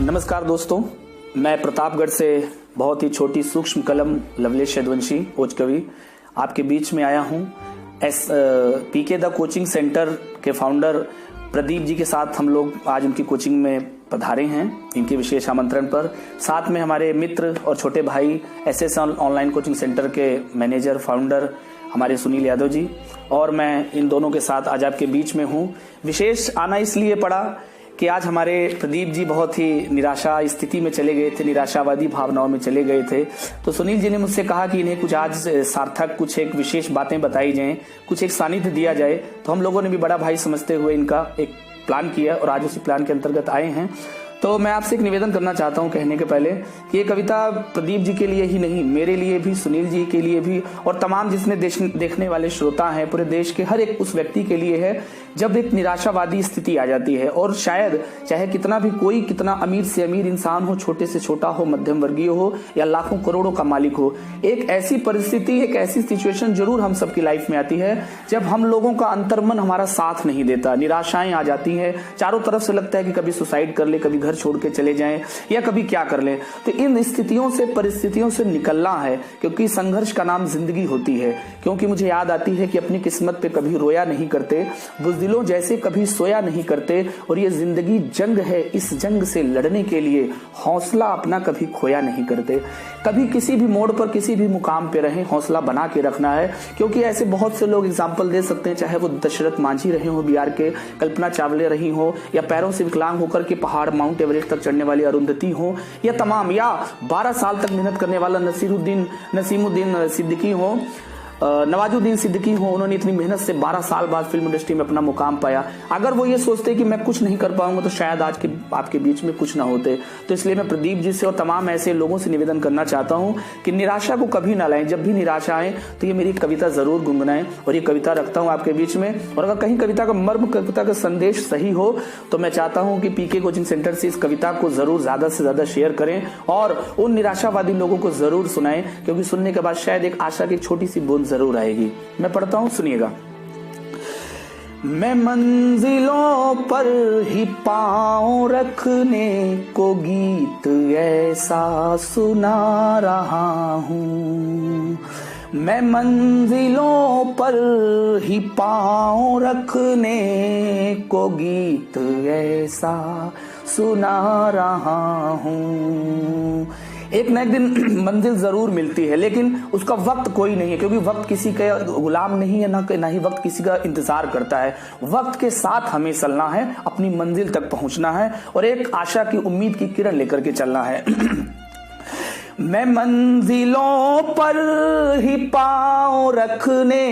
नमस्कार दोस्तों, मैं प्रतापगढ़ से बहुत ही छोटी सूक्ष्म कलम लवलेश यदुवंशी ओज कवि आपके बीच में आया हूं। पीके द कोचिंग सेंटर के फाउंडर प्रदीप जी के साथ हम लोग आज उनकी कोचिंग में पधारे हैं, इनके विशेष आमंत्रण पर। साथ में हमारे मित्र और छोटे भाई एसएस ऑनलाइन कोचिंग सेंटर के मैनेजर फाउंडर हमारे सुनील यादव जी, और मैं इन दोनों के साथ आज आपके बीच में हूं। विशेष आना इसलिए पड़ा कि आज हमारे प्रदीप जी बहुत ही निराशा स्थिति में चले गए थे, निराशावादी भावनाओं में चले गए थे। तो सुनील जी ने मुझसे कहा कि इन्हें कुछ आज सार्थक कुछ एक विशेष बातें बताई जाएं, कुछ एक सानिध्य दिया जाए। तो हम लोगों ने भी बड़ा भाई समझते हुए इनका एक प्लान किया और आज उसी प्लान के अंतर्गत आए हैं। तो मैं आपसे एक निवेदन करना चाहता हूं कहने के पहले कि ये कविता प्रदीप जी के लिए ही नहीं, मेरे लिए भी, सुनील जी के लिए भी और तमाम जिसने देखने वाले श्रोता हैं, पूरे देश के हर एक उस व्यक्ति के लिए है जब एक निराशावादी स्थिति आ जाती है। और शायद चाहे कितना भी कोई कितना अमीर से अमीर इंसान हो, छोटे से छोटा हो, मध्यम वर्गीय हो या लाखों करोड़ों का मालिक हो, एक ऐसी परिस्थिति, एक ऐसी सिचुएशन जरूर हम सबकी लाइफ में आती है जब हम लोगों का अंतर्मन हमारा साथ नहीं देता, निराशाएं आ जाती हैं, चारों तरफ से लगता है कि कभी सुसाइड कर ले, कभी घर छोड़ के चले जाएं या कभी क्या कर ले। तो इन स्थितियों से, परिस्थितियों से निकलना है, क्योंकि संघर्ष का नाम जिंदगी होती है। क्योंकि मुझे याद आती है कि अपनी किस्मत पे कभी रोया नहीं करते, बुज़दिलों जैसे कभी सोया नहीं करते, और ये जिंदगी जंग है, इस जंग से लड़ने के लिए हौसला अपना कभी खोया नहीं करते। कभी किसी भी मोड़ पर, किसी भी मुकाम पे रहे, हौसला बना के रखना है। क्योंकि ऐसे बहुत से लोग एग्जाम्पल दे सकते हैं, चाहे वो दशरथ मांझी रहे हो बिहार के, कल्पना चावले रही हो, या पैरों से विकलांग होकर के पहाड़ माउंट एवरेस्ट तक चढ़ने वाली अरुंधति हो, या तमाम, या 12 साल तक मेहनत करने वाला नसीमुद्दीन सिद्दीकी हो, नवाजुद्दीन सिद्दीकी हो। उन्होंने इतनी मेहनत से 12 साल बाद फिल्म इंडस्ट्री में अपना मुकाम पाया। अगर वो ये सोचते कि मैं कुछ नहीं कर पाऊंगा तो शायद आज के आपके बीच में कुछ ना होते। तो इसलिए मैं प्रदीप जी से और तमाम ऐसे लोगों से निवेदन करना चाहता हूं कि निराशा को कभी ना लाएं। जब भी निराशा आए तो ये मेरी कविता जरूर गुनगुनाएं, और ये कविता रखता हूं आपके बीच में। और अगर कहीं कविता का मर्म, कविता का संदेश सही हो तो मैं चाहता हूं कि पीके कोचिंग सेंटर से इस कविता को जरूर ज्यादा से ज्यादा शेयर करें और उन निराशावादी लोगों को जरूर सुनाएं, क्योंकि सुनने के बाद शायद एक आशा की छोटी सी बूंद जरूर आएगी। मैं पढ़ता हूं, सुनिएगा। मैं मंजिलों पर ही पांव रखने को गीत ऐसा सुना रहा हूँ। मैं मंजिलों पर ही पांव रखने को गीत ऐसा सुना रहा हूँ। एक न एक दिन मंजिल जरूर मिलती है, लेकिन उसका वक्त कोई नहीं है, क्योंकि वक्त किसी का गुलाम नहीं है, ना ही वक्त किसी का इंतजार करता है। वक्त के साथ हमें चलना है, अपनी मंजिल तक पहुंचना है और एक आशा की, उम्मीद की किरण लेकर के चलना है। मैं मंजिलों पर ही पांव रखने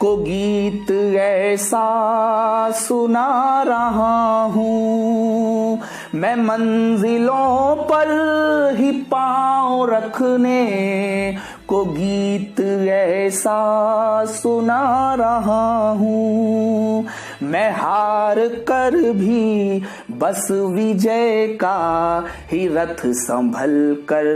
को गीत ऐसा सुना रहा हूँ। मैं मंजिलों पर ही पांव रखने को गीत ऐसा सुना रहा हूँ। मैं हार कर भी बस विजय का ही रथ संभल कर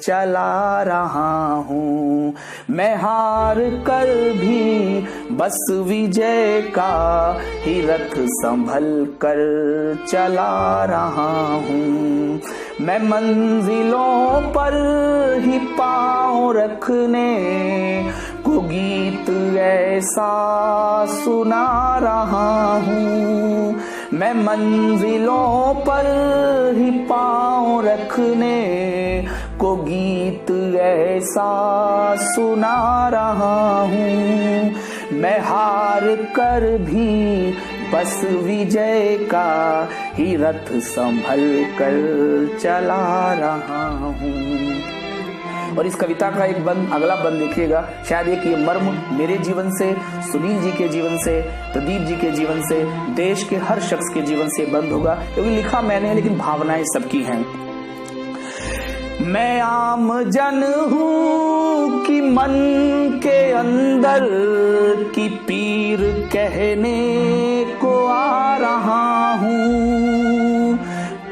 चला रहा हूँ। मैं हार कर भी बस विजय का ही रथ संभल कर चला रहा हूँ। मैं मंजिलों पर ही पांव रखने को गीत ऐसा सुना रहा हूँ। मैं मंजिलों पर ही पांव रखने को गीत ऐसा सुना रहा हूँ। मैं हार कर भी बस विजय का ही रथ संभल कर चला रहा हूँ। और इस कविता का एक बंद, अगला बंद देखिएगा, शायद एक ये मर्म मेरे जीवन से, सुनील जी के जीवन से, प्रदीप जी के जीवन से, देश के हर शख्स के जीवन से बंद होगा, क्योंकि लिखा मैंने लेकिन भावनाएं सबकी हैं। मैं आम जन हूँ कि मन के अंदर की पीर कहने को आ रहा हूँ।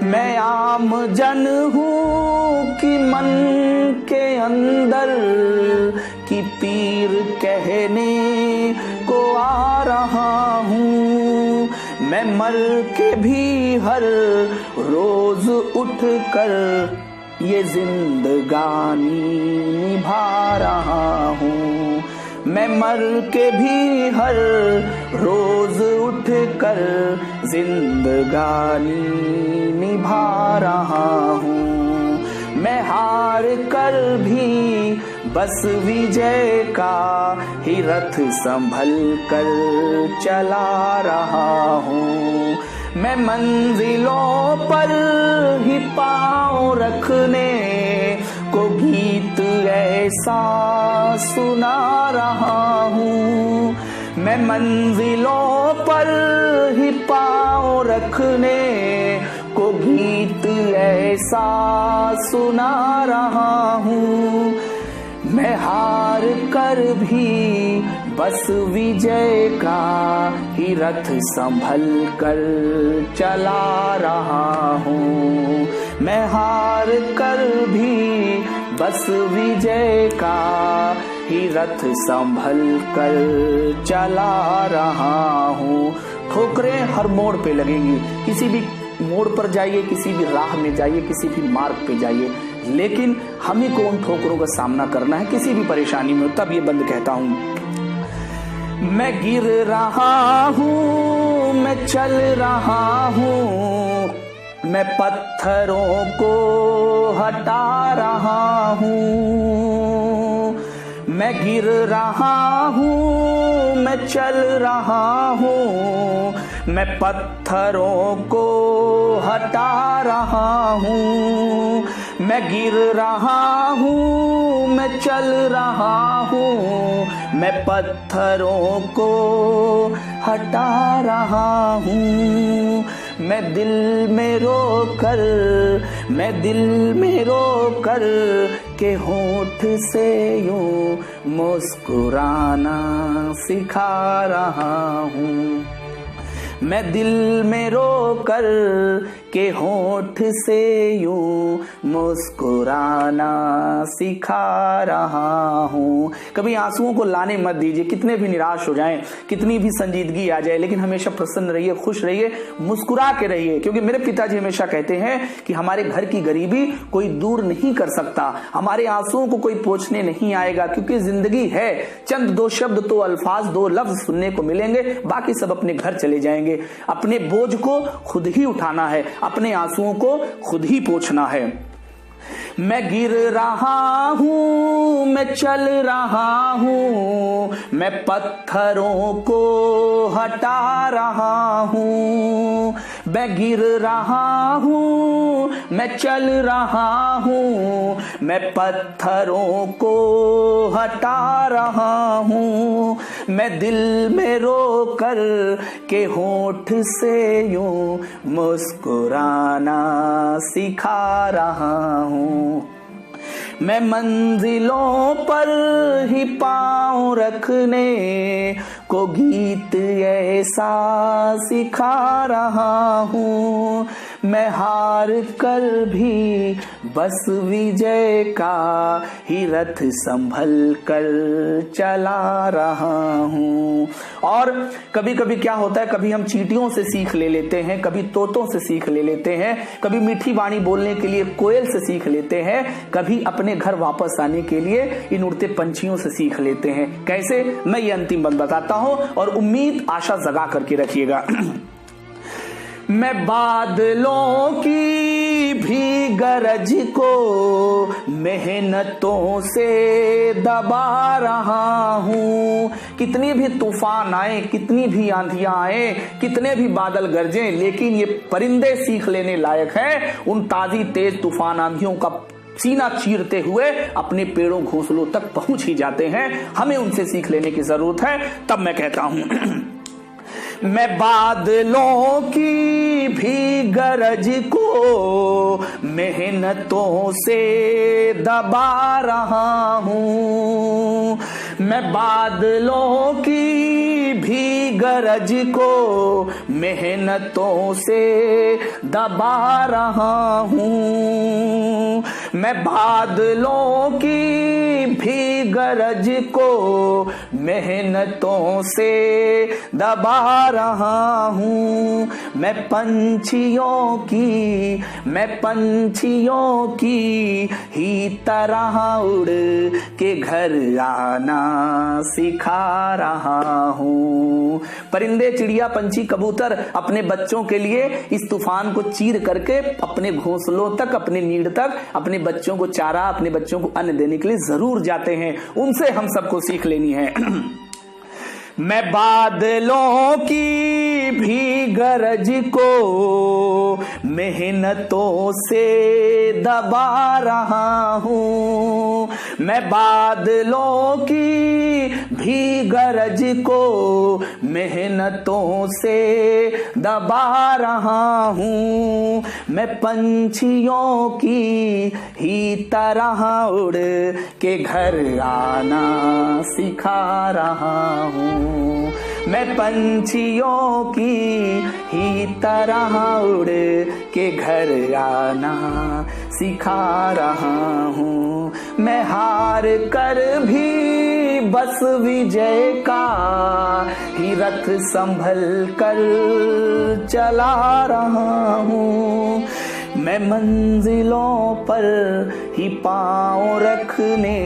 मैं आम जन हूँ कि मन के अंदर की पीर कहने को आ रहा हूँ। मैं मर के भी हर रोज उठ कर ये जिंदगानी निभा रहा हूँ। मैं मर के भी हर रोज उठ कर जिंदगानी निभा रहा हूँ। मैं हार कर भी बस विजय का ही रथ संभल कर चला रहा हूँ। मैं मंजिलों पर ही पाँव रखने को गीत ऐसा सुना रहा हूँ। मैं मंजिलों पर ही पाँव रखने को गीत ऐसा सुना रहा हूँ। मैं हार कर भी बस विजय का ही रथ संभल कर चला रहा हूँ। मैं हार कर भी बस विजय का ही रथ संभल कर चला रहा हूँ। ठोकरें हर मोड़ पे लगेंगी, किसी भी मोड़ पर जाइए, किसी भी राह में जाइए, किसी भी मार्ग पे जाइए, लेकिन हमें को उन ठोकरों का सामना करना है किसी भी परेशानी में। तब ये बंद कहता हूँ, मैं गिर रहा हूँ, मैं चल रहा हूँ, मैं पत्थरों को हटा रहा हूँ। मैं गिर रहा हूँ, मैं चल रहा हूँ, मैं पत्थरों को हटा रहा हूँ। मैं गिर रहा हूँ, मैं चल रहा हूँ, मैं पत्थरों को हटा रहा हूँ। मैं दिल में रो कर के होठ से यूं मुस्कुराना सिखा रहा हूँ। मैं दिल में रो कर के होठ से यूं मुस्कुराना सिखा रहा हूँ। कभी आंसुओं को लाने मत दीजिए, कितने भी निराश हो जाएं, कितनी भी संजीदगी आ जाए, लेकिन हमेशा प्रसन्न रहिए, खुश रहिए, मुस्कुरा के रहिए। क्योंकि मेरे पिताजी हमेशा कहते हैं कि हमारे घर की गरीबी कोई दूर नहीं कर सकता, हमारे आंसुओं को कोई पोंछने नहीं आएगा। क्योंकि जिंदगी है चंद दो शब्द, दो अल्फाज, दो लफ्ज सुनने को मिलेंगे, बाकी सब अपने घर चले जाएंगे। अपने बोझ को खुद ही उठाना है, अपने आंसुओं को खुद ही पोंछना है। मैं गिर रहा हूँ, मैं चल रहा हूँ, मैं पत्थरों को हटा रहा हूँ। मैं गिर रहा हूँ, मैं चल रहा हूँ, मैं पत्थरों को हटा रहा हूँ। मैं दिल में रो कर के होठ से यूं मुस्कुराना सिखा रहा हूँ। मैं मंजिलों पर ही पाँव रखने को गीत ऐसा सिखा रहा हूँ। मैं हार कर भी बस विजय का ही रथ संभल कर चला रहा हूँ। और कभी कभी क्या होता है, कभी हम चींटियों से सीख ले लेते हैं, कभी तोतों से सीख ले लेते हैं, कभी मीठी वाणी बोलने के लिए कोयल से सीख लेते हैं, कभी अपने घर वापस आने के लिए इन उड़ते पंछियों से सीख लेते हैं। कैसे, मैं ये अंतिम बात बताता हूँ और उम्मीद आशा जगा करके रखिएगा। मैं बादलों की भी गरज को मेहनतों से दबा रहा हूँ। कितनी भी तूफान आए, कितनी भी आंधियां आए, कितने भी बादल गरजें, लेकिन ये परिंदे सीख लेने लायक हैं। उन ताजी तेज तूफान आंधियों का सीना चीरते हुए अपने पेड़ों घोंसलों तक पहुंच ही जाते हैं। हमें उनसे सीख लेने की जरूरत है। तब मैं कहता हूं, मैं बादलों की भी गरज को मेहनतों से दबा रहा हूँ। मैं बादलों की भी गरज को मेहनतों से दबा रहा हूँ। मैं बादलों की भी गरज को मेहनतों से दबा रहा हूँ। मैं पंछियों की ही तरह उड़ के घर आना सिखा रहा हूँ। परिंदे, चिड़िया, पंछी, कबूतर अपने बच्चों के लिए इस तूफान को चीर करके अपने घोंसलों तक, अपने नीड तक अपने बच्चों को चारा, अपने बच्चों को अन्न देने के लिए जरूर जाते हैं। उनसे हम सबको सीख लेनी है। मैं बादलों की भी गरज को मेहनतों से दबा रहा हूँ। मैं बादलों की भी गरज को मेहनतों से दबा रहा हूँ। मैं पंछियों की ही तरह उड़ के घर आना सिखा रहा हूँ। मैं पंछियों की ही तरह उड़ के घर आना सिखा रहा हूँ। मैं हार कर भी बस विजय का ही रथ संभल कर चला रहा हूँ। मैं मंजिलों पर ही पाँव रखने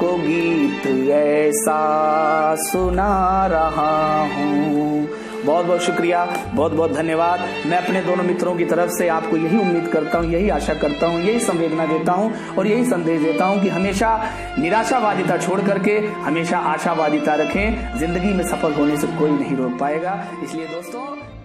को गीत ऐसा सुना रहा हूँ। बहुत बहुत शुक्रिया, बहुत बहुत धन्यवाद। मैं अपने दोनों मित्रों की तरफ से आपको यही उम्मीद करता हूँ, यही आशा करता हूँ, यही संवेदना देता हूँ और यही संदेश देता हूँ कि हमेशा निराशावादिता छोड़ करके हमेशा आशावादिता रखें। जिंदगी में सफल होने से कोई नहीं रोक पाएगा। इसलिए दोस्तों